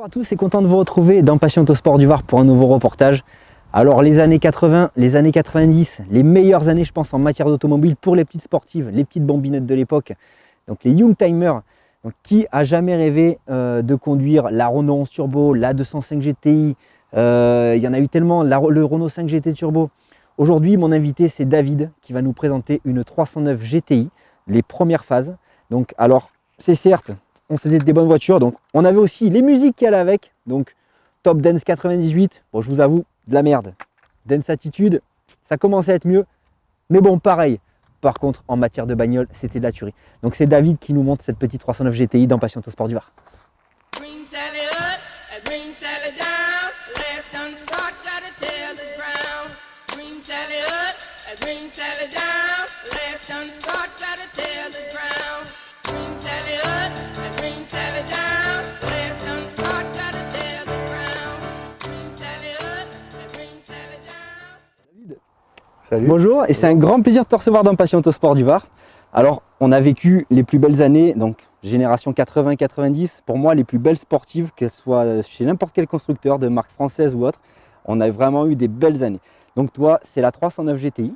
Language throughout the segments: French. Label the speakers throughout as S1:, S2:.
S1: À tous et content de vous retrouver dans Passion Autosport du Var pour un nouveau reportage. Alors les années 80, les années 90, les meilleures années je pense en matière d'automobile pour les petites sportives, les petites bambinettes de l'époque, donc les Youngtimers. Donc, qui a jamais rêvé de conduire la Renault 11 Turbo, la 205 GTI, il y en a eu tellement, le Renault 5 GT Turbo. Aujourd'hui mon invité c'est David qui va nous présenter une 309 GTI, les premières phases. Donc alors c'est certes, on faisait des bonnes voitures, donc on avait aussi les musiques qui allaient avec, donc Top Dance 98, bon je vous avoue, de la merde. Dance Attitude, ça commençait à être mieux, mais bon pareil. Par contre en matière de bagnole, c'était de la tuerie. Donc c'est David qui nous montre cette petite 309 GTI dans Passion Autosport du Var.
S2: Salut.
S1: Bonjour, et c'est un grand plaisir de te recevoir dans Passion Autosport du Var. Alors, on a vécu les plus belles années, donc génération 80-90, pour moi les plus belles sportives, qu'elles soient chez n'importe quel constructeur de marque française ou autre, on a vraiment eu des belles années. Donc toi, c'est la 309 GTI.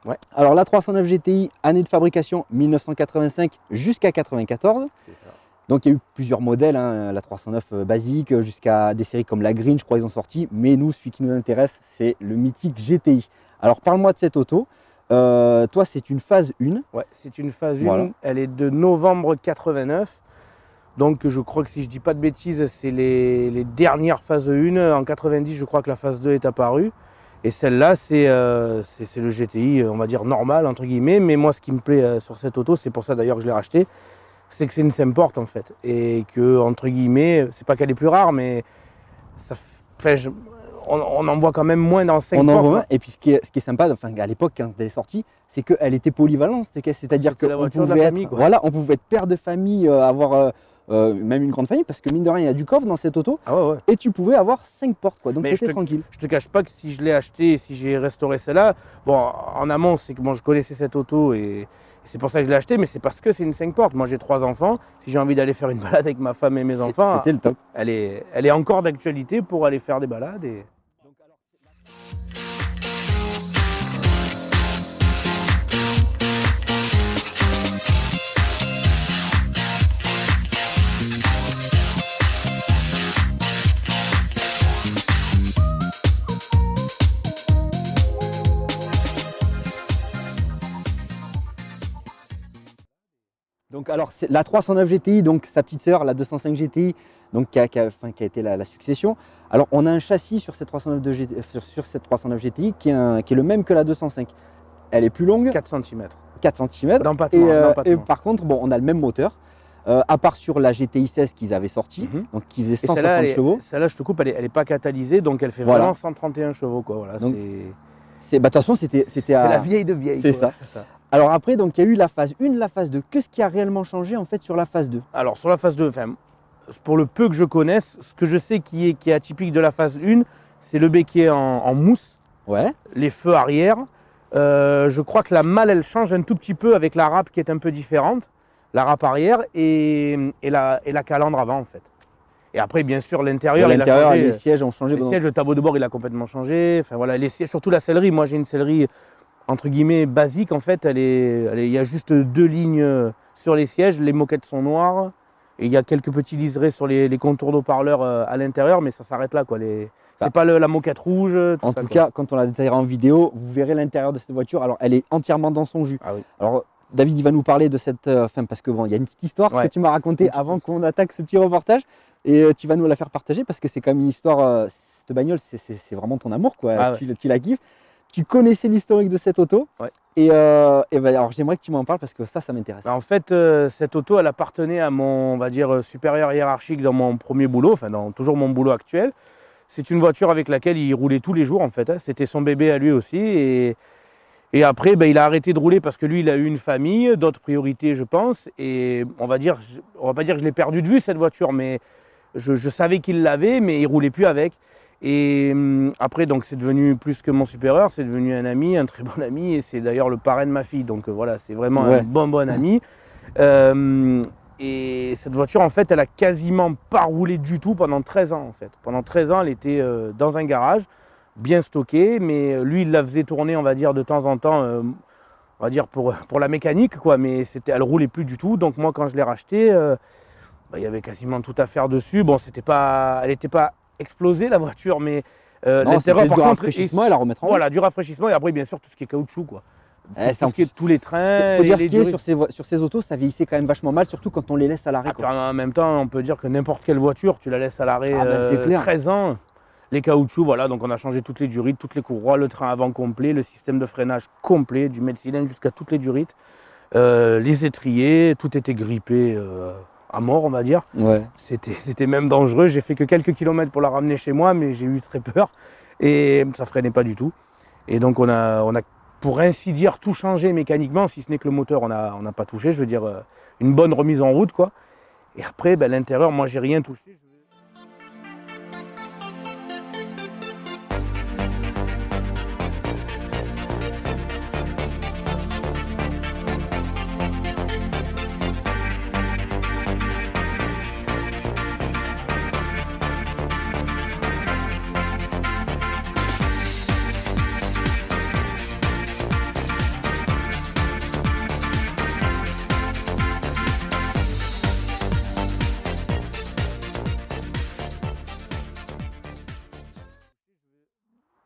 S2: Ouais.
S1: Alors la 309 GTI, année de fabrication 1985 jusqu'à 94.
S2: C'est ça.
S1: Donc il y a eu plusieurs modèles, hein, la 309 basique, jusqu'à des séries comme la Green, je crois ils ont sorti. Mais nous, celui qui nous intéresse, c'est le mythique GTI. Alors parle-moi de cette auto. Toi, c'est une phase 1.
S2: Ouais, c'est une phase 1.
S1: Voilà.
S2: Elle est de novembre 89. Donc je crois que si je dis pas de bêtises, c'est les dernières phases 1. En 90, je crois que la phase 2 est apparue. Et celle-là, c'est le GTI, on va dire normal, entre guillemets. Mais moi, ce qui me plaît sur cette auto, c'est pour ça d'ailleurs que je l'ai racheté, c'est que c'est une simple-porte en fait. Et que, entre guillemets, c'est pas qu'elle est plus rare, mais ça fait... On en voit quand même moins dans 5 portes.
S1: On en voit moins. Et puis ce qui est sympa, enfin, à l'époque quand elle est sortie, c'est qu'elle était polyvalente. C'est-à-dire qu'on pouvait être, voilà, on pouvait être père de famille, avoir même une grande famille, parce que mine de rien, il y a du coffre dans cette auto.
S2: Ah ouais, ouais.
S1: Et tu pouvais avoir 5 portes, quoi. Donc tu étais tranquille.
S2: Je te cache pas que si je l'ai acheté, si j'ai restauré celle-là, bon, en amont, c'est que bon, je connaissais cette auto et c'est pour ça que je l'ai acheté, mais c'est parce que c'est une 5 portes. Moi, j'ai 3 enfants. Si j'ai envie d'aller faire une balade avec ma femme et mes enfants,
S1: c'était le top.
S2: Elle est encore d'actualité pour aller faire des balades. Et...
S1: Donc alors la 309 GTI, donc sa petite sœur, la 205 GTI, donc qui a été la succession. Alors on a un châssis sur cette 309 GTI qui est le même que la 205. Elle est plus longue.
S2: 4 cm.
S1: 4 cm.
S2: D'empattement.
S1: Et par contre, bon, on a le même moteur. À part sur la GTI 16 qu'ils avaient sorti, donc qui faisait 160 chevaux.
S2: Celle-là, je te coupe, elle n'est pas catalysée, donc elle fait vraiment 131 chevaux. Quoi. Voilà,
S1: donc, de toute façon, c'était
S2: la vieille de vieille.
S1: C'est ça. Alors après, donc il y a eu la phase 1, la phase 2. Qu'est-ce qui a réellement changé en fait sur la phase 2?
S2: Alors sur la phase 2, pour le peu que je connaisse, ce que je sais qui est atypique de la phase 1, c'est le béquet en mousse,
S1: ouais.
S2: Les feux arrière. Je crois que la malle, elle change un tout petit peu avec la râpe qui est un peu différente, la râpe arrière et la calandre avant en fait. Et après, bien sûr, l'intérieur, il a changé.
S1: Les sièges ont changé.
S2: Les sièges, le tableau de bord, il a complètement changé. Enfin voilà, les sièges, surtout la sellerie. Moi, j'ai une sellerie entre guillemets basique en fait. Il y a juste 2 lignes sur les sièges. Les moquettes sont noires et il y a quelques petits liserés sur les contours d'eau-parleurs à l'intérieur, mais ça s'arrête là quoi. C'est pas la moquette rouge.
S1: En tout cas, quand on la détaillera en vidéo, vous verrez l'intérieur de cette voiture. Alors, elle est entièrement dans son jus.
S2: Ah oui.
S1: Alors, David, il va nous parler de cette... parce que bon, il y a une petite histoire que tu m'as racontée avant qu'on attaque ce petit reportage. Et tu vas nous la faire partager parce que c'est comme une histoire... cette bagnole, c'est vraiment ton amour, quoi.
S2: Ah
S1: tu la kiffes. Tu connaissais l'historique de cette auto.
S2: Ouais.
S1: Et alors, j'aimerais que tu m'en parles parce que ça m'intéresse.
S2: En fait, cette auto, elle appartenait à mon, on va dire, supérieur hiérarchique dans mon premier boulot, enfin, dans toujours mon boulot actuel. C'est une voiture avec laquelle il roulait tous les jours en fait. C'était son bébé à lui aussi. Et après, il a arrêté de rouler parce que lui, il a eu une famille, d'autres priorités, je pense. Et on va pas dire que je l'ai perdu de vue cette voiture, mais je savais qu'il l'avait, mais il roulait plus avec. Et après, donc, c'est devenu plus que mon supérieur, c'est devenu un ami, un très bon ami, et c'est d'ailleurs le parrain de ma fille. Donc voilà, c'est vraiment un bon ami. Et cette voiture, en fait, elle a quasiment pas roulé du tout pendant 13 ans, en fait. Pendant 13 ans, elle était dans un garage, bien stockée, mais lui, il la faisait tourner, on va dire, de temps en temps, on va dire, pour la mécanique, quoi, mais elle roulait plus du tout. Donc moi, quand je l'ai rachetée, il y avait quasiment tout à faire dessus. Bon, elle n'était pas explosée, la voiture, mais
S1: l'intérieur, par contre, rafraîchissement et la remettre en route.
S2: Voilà, du rafraîchissement, et après, bien sûr, tout ce qui est caoutchouc, quoi. Tous les trains.
S1: Il faut dire ce qui est sur ces autos, ça vieillissait quand même vachement mal, surtout quand on les laisse à l'arrêt.
S2: En même temps, on peut dire que n'importe quelle voiture, tu la laisses à l'arrêt 13 ans. Les caoutchoucs, voilà, donc on a changé toutes les durites, toutes les courroies, le train avant complet, le système de freinage complet, du mètre-cylindre jusqu'à toutes les durites, les étriers, tout était grippé à mort, on va dire.
S1: Ouais.
S2: C'était même dangereux. J'ai fait que quelques kilomètres pour la ramener chez moi, mais j'ai eu très peur et ça freinait pas du tout. Et donc on a pour ainsi dire, tout changé mécaniquement, si ce n'est que le moteur, on n'a pas touché, je veux dire, une bonne remise en route, quoi. Et après, l'intérieur, moi, j'ai rien touché.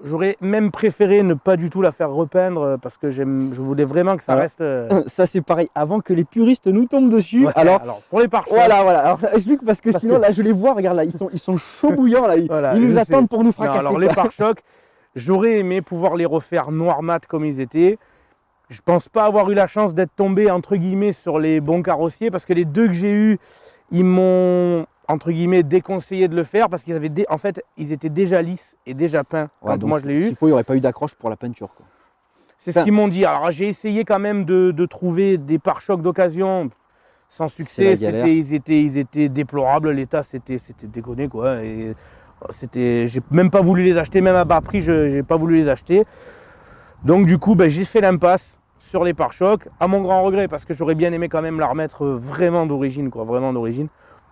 S2: J'aurais même préféré ne pas du tout la faire repeindre parce que je voulais vraiment que ça reste.
S1: Ça c'est pareil, avant que les puristes nous tombent dessus.
S2: Ouais, alors pour les pare-chocs.
S1: Voilà. Alors ça explique parce que sinon là je les vois, regarde là, ils sont chauds bouillants là, ils nous attendent pour nous fracasser.
S2: Non, alors les pare-chocs, j'aurais aimé pouvoir les refaire noir mat comme ils étaient. Je pense pas avoir eu la chance d'être tombé entre guillemets sur les bons carrossiers parce que les deux que j'ai eus, ils m'ont entre guillemets déconseillé de le faire parce qu'ils avaient en fait ils étaient déjà lisses et déjà peints quand moi je l'ai eu.
S1: S'il faut, il n'y aurait pas eu d'accroche pour la peinture, quoi.
S2: C'est ce qu'ils m'ont dit. Alors j'ai essayé quand même de trouver des pare-chocs d'occasion sans succès. Ils étaient déplorables. L'état c'était déconné, quoi. Et j'ai même pas voulu les acheter, même à bas prix, j'ai pas voulu les acheter. Donc du coup, j'ai fait l'impasse sur les pare-chocs, à mon grand regret, parce que j'aurais bien aimé quand même la remettre vraiment d'origine, quoi, vraiment d'origine.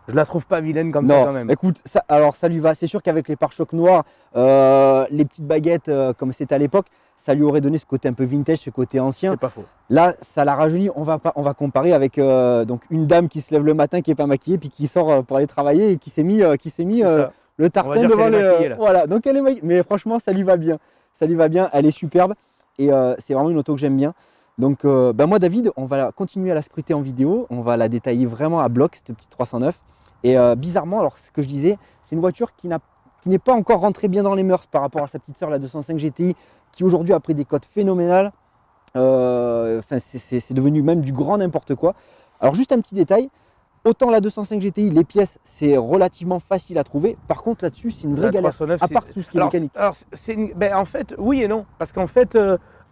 S2: Je la trouve pas vilaine comme ça quand même.
S1: Écoute, ça lui va. C'est sûr qu'avec les pare-chocs noirs, les petites baguettes comme c'était à l'époque, ça lui aurait donné ce côté un peu vintage, ce côté ancien.
S2: C'est pas faux.
S1: Là, ça l'a rajeuni. On va comparer avec donc une dame qui se lève le matin, qui est pas maquillée, puis qui sort pour aller travailler et qui s'est mis le tartin devant le. Voilà. Donc elle est maquillée. Mais franchement, ça lui va bien. Ça lui va bien. Elle est superbe et c'est vraiment une auto que j'aime bien. Donc moi David, on va continuer à la scruter en vidéo, on va la détailler vraiment à bloc, cette petite 309. Et bizarrement, alors ce que je disais, c'est une voiture qui n'est pas encore rentrée bien dans les mœurs par rapport à sa petite sœur, la 205 GTI, qui aujourd'hui a pris des cotes phénoménales. C'est devenu même du grand n'importe quoi. Alors juste un petit détail, autant la 205 GTI, les pièces, c'est relativement facile à trouver. Par contre là-dessus, c'est une vraie galère,
S2: 309,
S1: à part tout ce qui est mécanique.
S2: Alors, en fait, oui et non. Parce qu'en fait,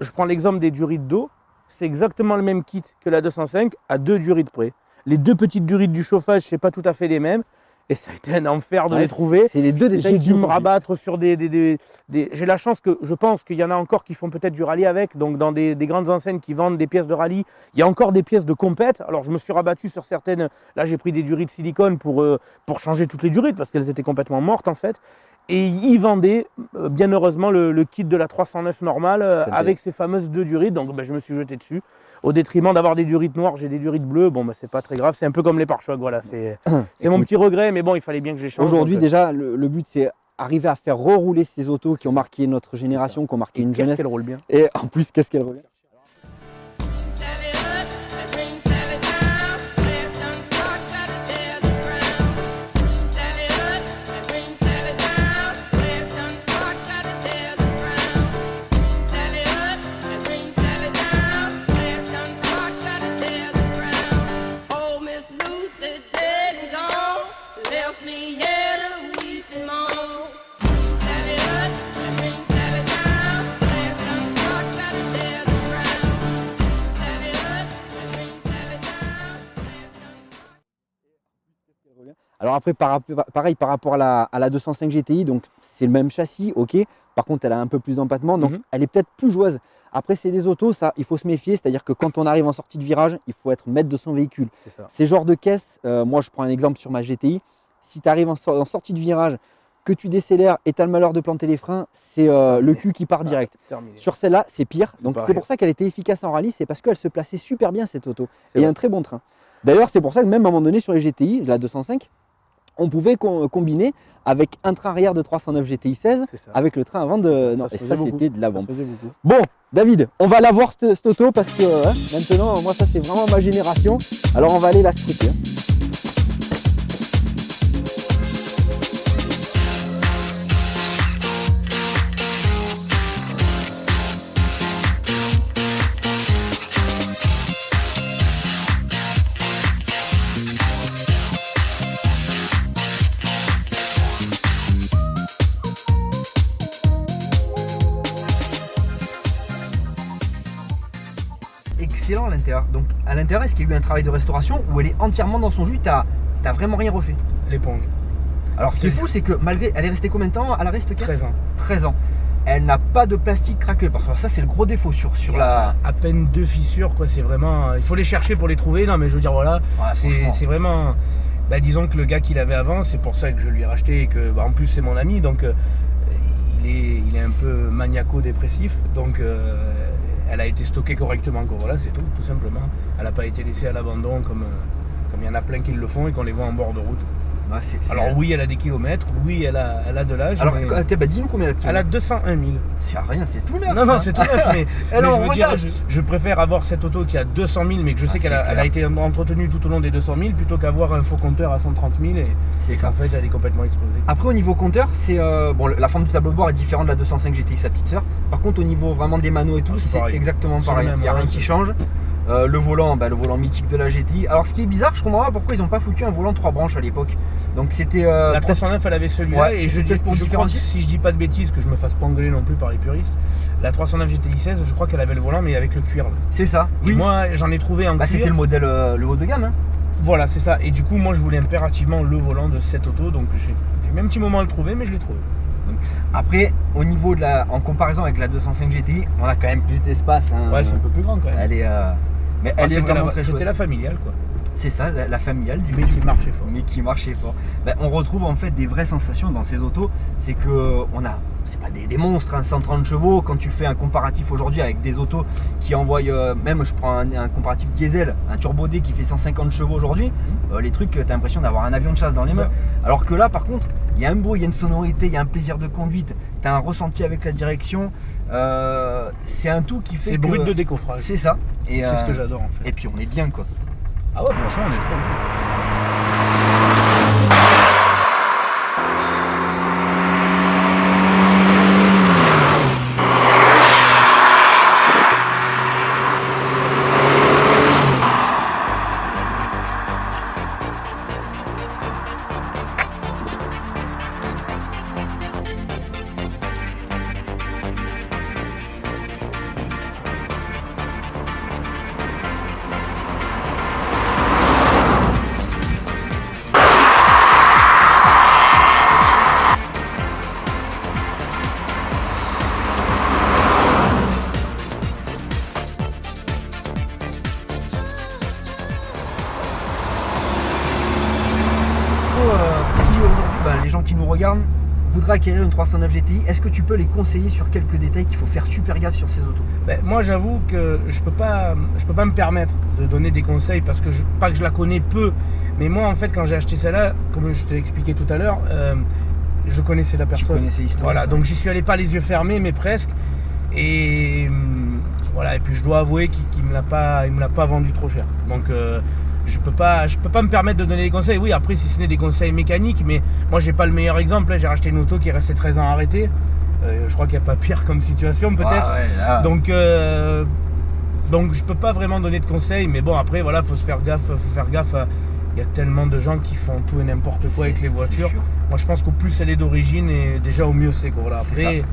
S2: je prends l'exemple des durites d'eau. C'est exactement le même kit que la 205 à 2 durites près. Les deux petites durites du chauffage, c'est pas tout à fait les mêmes. Et ça a été un enfer de les trouver.
S1: C'est les deux détails.
S2: J'ai dû me rabattre sur j'ai la chance que je pense qu'il y en a encore qui font peut-être du rallye avec. Donc dans des grandes enseignes qui vendent des pièces de rallye, il y a encore des pièces de compète. Alors je me suis rabattu sur certaines. Là j'ai pris des durites silicone pour changer toutes les durites parce qu'elles étaient complètement mortes en fait. Et ils vendaient bien heureusement le kit de la 309 normale avec ces fameuses 2 durites. Donc je me suis jeté dessus. Au détriment d'avoir des durites noires, j'ai des durites bleues. Bon, c'est pas très grave. C'est un peu comme les pare-chocs. Voilà, c'est mon petit regret. Mais bon, il fallait bien que je les change.
S1: Aujourd'hui, déjà, le but, c'est arriver à faire rerouler ces autos qui ont marqué notre génération, qui ont marqué une jeunesse.
S2: Qu'est-ce qu'elles roulent bien.
S1: Et en plus, qu'est-ce qu'elles roulent bien. Alors après, pareil par rapport à la 205 GTI, donc c'est le même châssis, ok. Par contre, elle a un peu plus d'empattement, donc elle est peut-être plus joueuse. Après, c'est des autos, ça, il faut se méfier, c'est-à-dire que quand on arrive en sortie de virage, il faut être maître de son véhicule. Ces genres de caisses, moi je prends un exemple sur ma GTI, si tu arrives en sortie de virage, que tu décélères et tu as le malheur de planter les freins, c'est le cul qui part direct. Sur celle-là, c'est pire, donc c'est pour ça qu'elle était efficace en rallye, c'est parce qu'elle se plaçait super bien cette auto, et un très bon train. D'ailleurs, c'est pour ça que même à un moment donné sur les GTI, la 205, on pouvait combiner avec un train arrière de 309 GTI 16 avec le train avant de... Non, et ça c'était de la bombe. Bon, David, on va la voir cette auto parce que maintenant, moi ça c'est vraiment ma génération. Alors on va aller la scruter. Excellent à l'intérieur. Donc à l'intérieur, est-ce qu'il y a eu un travail de restauration ou elle est entièrement dans son jus, t'as vraiment rien refait?
S2: L'éponge.
S1: Alors ce qui est fou, c'est que malgré, elle est restée combien de temps à l'arrêt cette caisse?
S2: 13 ans.
S1: 13 ans. Elle n'a pas de plastique craquelé. Parce que ça c'est le gros défaut sur la...
S2: À peine 2 fissures, quoi. C'est vraiment... Il faut les chercher pour les trouver. Non mais je veux dire, voilà, c'est vraiment... Bah, disons que le gars qu'il avait avant, c'est pour ça que je lui ai racheté et que en plus c'est mon ami, donc il est un peu maniaco-dépressif, donc elle a été stockée correctement, voilà, c'est tout simplement. Elle n'a pas été laissée à l'abandon comme il y en a plein qui le font et qu'on les voit en bord de route.
S1: Bah,
S2: alors oui, elle a des kilomètres, oui, elle a de l'âge.
S1: Alors dis-nous combien elle a?
S2: Elle a 201 000.
S1: C'est rien, c'est tout neuf.
S2: Non, c'est tout neuf, mais, je veux dire, je préfère avoir cette auto qui a 200 000, mais que je sais qu'elle a été entretenue tout au long des 200 000, plutôt qu'avoir un faux compteur à 130 000 et qu'en fait elle est complètement explosée.
S1: Après au niveau compteur, c'est bon, la forme du tableau de bord est différente de la 205 GTI, sa petite sœur. Par contre au niveau vraiment des manos et tout, c'est exactement pareil. Il n'y a rien qui change. Le volant mythique de la GTI. Alors ce qui est bizarre, je comprends pas pourquoi ils n'ont pas foutu un volant 3 branches à l'époque. Donc c'était...
S2: la 309 elle avait celui-là et je crois que si je dis pas de bêtises, que je me fasse pas engueuler non plus par les puristes, la 309 GTI 16 je crois qu'elle avait le volant mais avec le cuir.
S1: C'est ça.
S2: Et moi j'en ai trouvé en cuir.
S1: C'était le modèle le haut de gamme. Hein.
S2: Voilà, c'est ça. Et du coup moi je voulais impérativement le volant de cette auto, donc j'ai mis un petit moment à le trouver mais je l'ai trouvé.
S1: Après, au niveau de en comparaison avec la 205 GTI, on a quand même plus d'espace. Hein.
S2: Ouais, c'est un peu plus grand quand même.
S1: Elle est... Mais elle est vraiment très chouette.
S2: C'était la familiale quoi.
S1: C'est ça, la familiale du
S2: mais qui marchait fort.
S1: Mais qui marchait fort. Ben, on retrouve en fait des vraies sensations dans ces autos. C'est que c'est pas des monstres, hein, 130 chevaux. Quand tu fais un comparatif aujourd'hui avec des autos qui envoient, même je prends un comparatif diesel, un Turbo D qui fait 150 chevaux aujourd'hui, les trucs, t'as l'impression d'avoir un avion de chasse dans les mains. Alors que là par contre, il y a un bruit, il y a une sonorité, il y a un plaisir de conduite, t'as un ressenti avec la direction. C'est un tout qui fait
S2: c'est brut de décoffrage.
S1: C'est ça.
S2: Et c'est ce que j'adore en fait.
S1: Et puis on est bien quoi.
S2: Ah ouais, franchement on est trop bien.
S1: Les gens qui nous regardent voudraient acquérir une 309 GTI, est-ce que tu peux les conseiller sur quelques détails qu'il faut faire super gaffe sur ces autos?
S2: Moi j'avoue que je peux pas me permettre de donner des conseils parce que pas que je la connais peu, mais moi en fait quand j'ai acheté celle-là, comme je te l'ai expliqué tout à l'heure, je connaissais la personne.
S1: Tu connaissais l'histoire.
S2: Voilà, donc j'y suis allé pas les yeux fermés mais presque. Et voilà, et puis je dois avouer qu'il me l'a pas vendu trop cher. Donc je peux pas me permettre de donner des conseils. Oui, après si ce n'est des conseils mécaniques, mais moi j'ai pas le meilleur exemple. Là, j'ai racheté une auto qui est restée 13 ans arrêtée. Je crois qu'il n'y a pas pire comme situation peut-être. Donc je peux pas vraiment donner de conseils, mais bon après voilà, faut faire gaffe. Il y a tellement de gens qui font tout et n'importe quoi avec les voitures. Moi je pense qu'au plus elle est d'origine et déjà au mieux c'est quoi. Voilà, après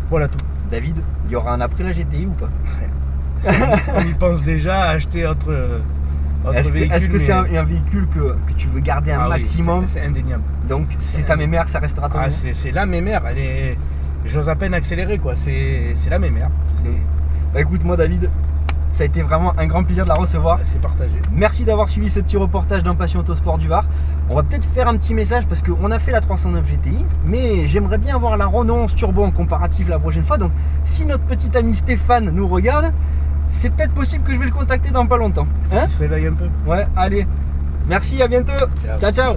S2: voilà tout.
S1: David, il y aura un après la GTI ou pas?
S2: On y pense déjà à acheter autre
S3: Est-ce
S2: véhicule,
S3: que c'est
S2: mais-
S3: un véhicule que tu veux garder un
S2: Ah oui,
S3: maximum?
S2: c'est indéniable.
S3: Donc c'est ta mémère, ça restera ta
S2: Ah,
S3: mémère.
S2: c'est la mémère, elle est. J'ose à peine accélérer quoi, c'est la mémère.
S3: Bah écoute moi David, ça a été vraiment un grand plaisir de la recevoir.
S2: C'est partagé.
S3: Merci d'avoir suivi ce petit reportage d'un Passion Autosport du Var. On va peut-être faire un petit message parce qu'on a fait la 309 GTI, mais j'aimerais bien avoir la Renault 11 Turbo en comparatif la prochaine fois. Donc si notre petit ami Stéphane nous regarde, c'est peut-être possible que je vais le contacter dans pas longtemps. Hein?
S2: Il se réveille un peu.
S3: Ouais, allez. Merci, à bientôt.
S2: Ciao.
S3: Ciao, ciao.